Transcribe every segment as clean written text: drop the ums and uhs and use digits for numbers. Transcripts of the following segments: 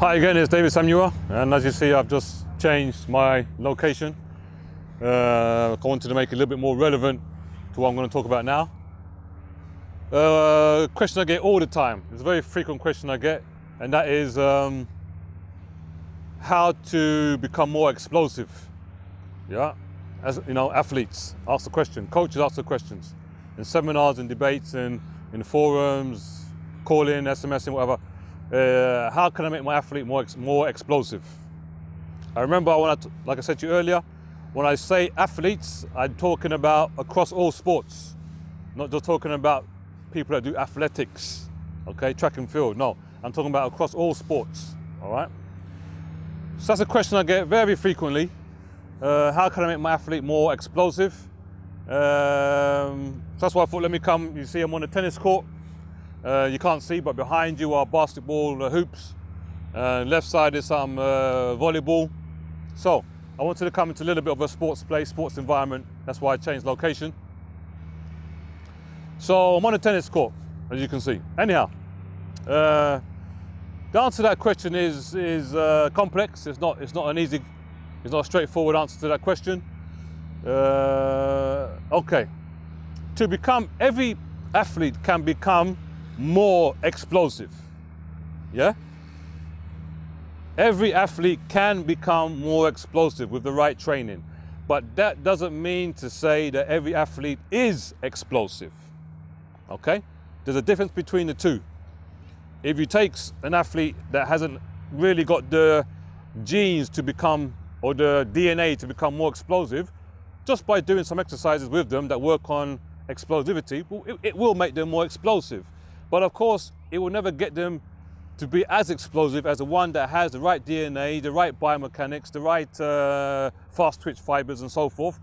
Hi again, it's David Samuyiwa, and as you see, I've just changed my location. I wanted to make it a little bit more relevant to what I'm going to talk about now. Question I get all the time, it's a very frequent question I get, and that is how to become more explosive. Yeah, as you know, athletes ask the question, coaches ask the questions, in seminars and debates and in forums, calling, SMSing, whatever. How can I make my athlete more explosive? I remember like I said to you earlier, when I say athletes, I'm talking about across all sports, not just talking about people that do athletics, okay, track and field. No, I'm talking about across all sports, all right? So that's a question I get very frequently. How can I make my athlete more explosive? So that's why I thought, let me come. You see I'm on the tennis court. You can't see, but behind you are basketball hoops. Left side is some volleyball. So I wanted to come into a little bit of a sports place, sports environment. That's why I changed location. So I'm on a tennis court, as you can see. Anyhow, the answer to that question is complex. It's not a straightforward answer to that question. Okay, every athlete can become more explosive. Yeah? Every athlete can become more explosive with the right training. But that doesn't mean to say that every athlete is explosive. Okay? There's a difference between the two. If you take an athlete that hasn't really got the genes to become, or the DNA to become more explosive, just by doing some exercises with them that work on explosivity, it will make them more explosive. But of course, it will never get them to be as explosive as the one that has the right DNA, the right biomechanics, the right fast twitch fibers and so forth.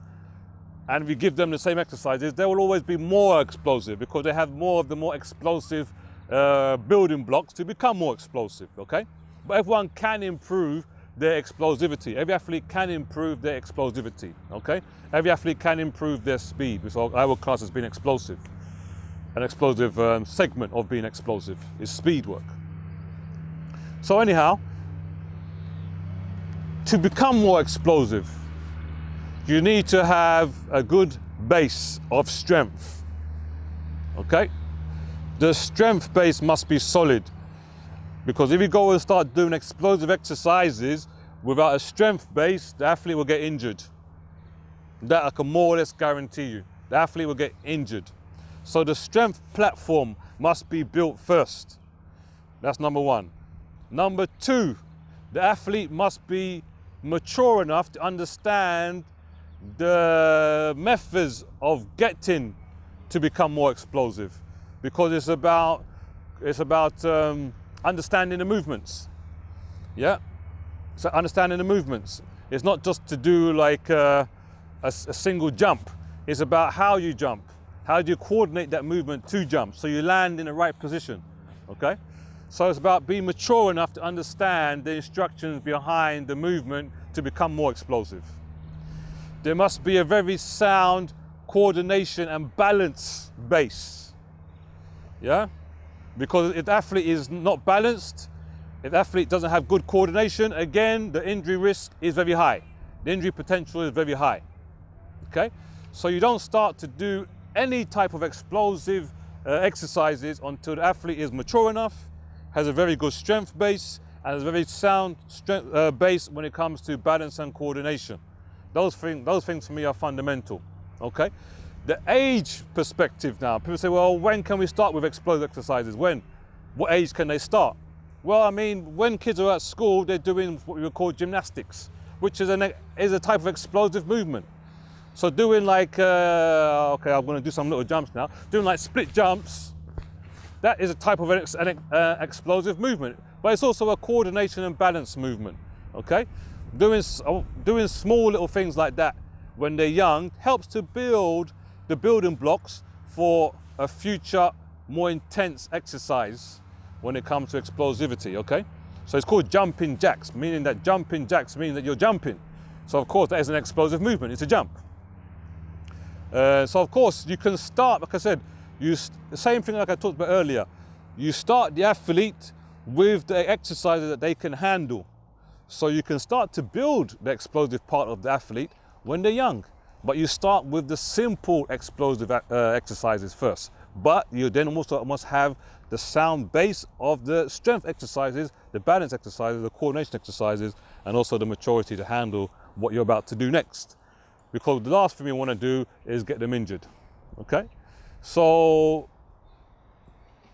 And if you give them the same exercises, they will always be more explosive because they have more of the more explosive building blocks to become more explosive, okay? But everyone can improve their explosivity. Every athlete can improve their explosivity, okay? Every athlete can improve their speed, which I will class as being explosive. An explosive segment of being explosive is speed work. So anyhow, to become more explosive, you need to have a good base of strength, okay? The strength base must be solid, because if you go and start doing explosive exercises without a strength base, the athlete will get injured. That I can more or less guarantee you. The athlete will get injured. So the strength platform must be built first. That's number one. Number two, the athlete must be mature enough to understand the methods of getting to become more explosive, because it's about understanding the movements. Yeah, so understanding the movements. It's not just to do like a single jump. It's about how you jump. How do you coordinate that movement to jump so you land in the right position, okay? So it's about being mature enough to understand the instructions behind the movement to become more explosive. There must be a very sound coordination and balance base, yeah? Because if the athlete is not balanced, if the athlete doesn't have good coordination, again, the injury risk is very high. The injury potential is very high, okay? So you don't start to do any type of explosive exercises until the athlete is mature enough, has a very good strength base, and has a very sound strength base when it comes to balance and coordination. Those things for me are fundamental, okay? The age perspective now, people say, well, when can we start with explosive exercises? When? What age can they start? Well, I mean, when kids are at school, they're doing what we would call gymnastics, which is a type of explosive movement. So doing like, okay, I'm going to do some little jumps now. Doing like split jumps, that is a type of an explosive movement, but it's also a coordination and balance movement, okay? Doing small little things like that when they're young helps to build the building blocks for a future, more intense exercise when it comes to explosivity, okay? So it's called jumping jacks, meaning that jumping jacks mean that you're jumping. So of course that is an explosive movement, it's a jump. So of course you can start, like I said, the same thing like I talked about earlier. You start the athlete with the exercises that they can handle. So you can start to build the explosive part of the athlete when they're young. But you start with the simple explosive exercises first. But you then also must have the sound base of the strength exercises, the balance exercises, the coordination exercises, and also the maturity to handle what you're about to do next. Because the last thing you want to do is get them injured, okay? So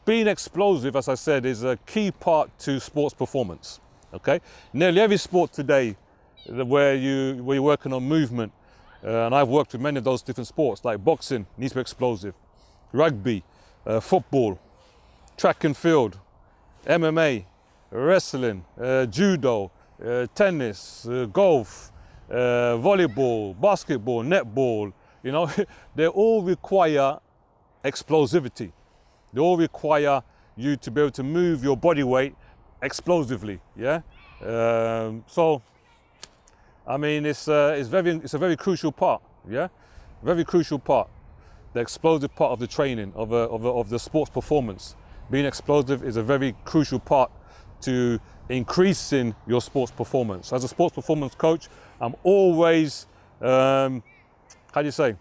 being explosive, as I said, is a key part to sports performance, okay? Nearly every sport today where you're working on movement, and I've worked with many of those different sports, like boxing needs to be explosive, rugby, football, track and field, MMA, wrestling, judo, tennis, golf, volleyball, basketball, netball, you know, they all require explosivity. They all require you to be able to move your body weight explosively, yeah? So, I mean, it's a very crucial part, yeah? Very crucial part. The explosive part of the training, of the sports performance. Being explosive is a very crucial part to increasing your sports performance. As a sports performance coach, I'm always, how do you say,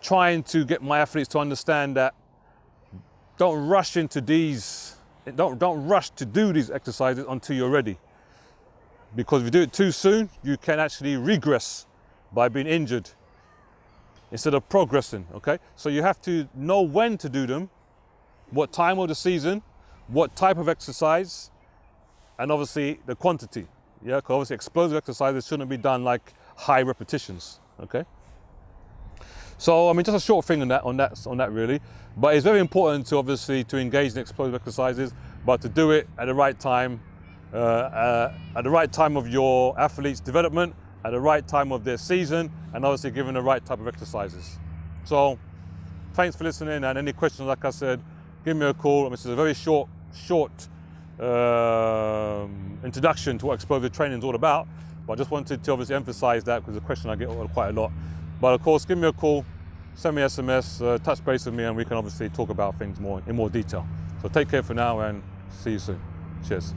trying to get my athletes to understand that don't rush into these, don't rush to do these exercises until you're ready. Because if you do it too soon, you can actually regress by being injured instead of progressing, okay? So you have to know when to do them, what time of the season, what type of exercise, and obviously the quantity, yeah? Because obviously explosive exercises shouldn't be done like high repetitions, okay? So, I mean, just a short thing on that really, but it's very important to obviously to engage in explosive exercises, but to do it at the right time, at the right time of your athlete's development, at the right time of their season, and obviously given the right type of exercises. So, thanks for listening, and any questions, like I said, give me a call. This is a very short introduction to what explosive training is all about, but I just wanted to obviously emphasize that because it's a question I get quite a lot. But of course, give me a call, send me SMS, touch base with me, and we can obviously talk about things in more detail. So take care for now, and see you soon. Cheers.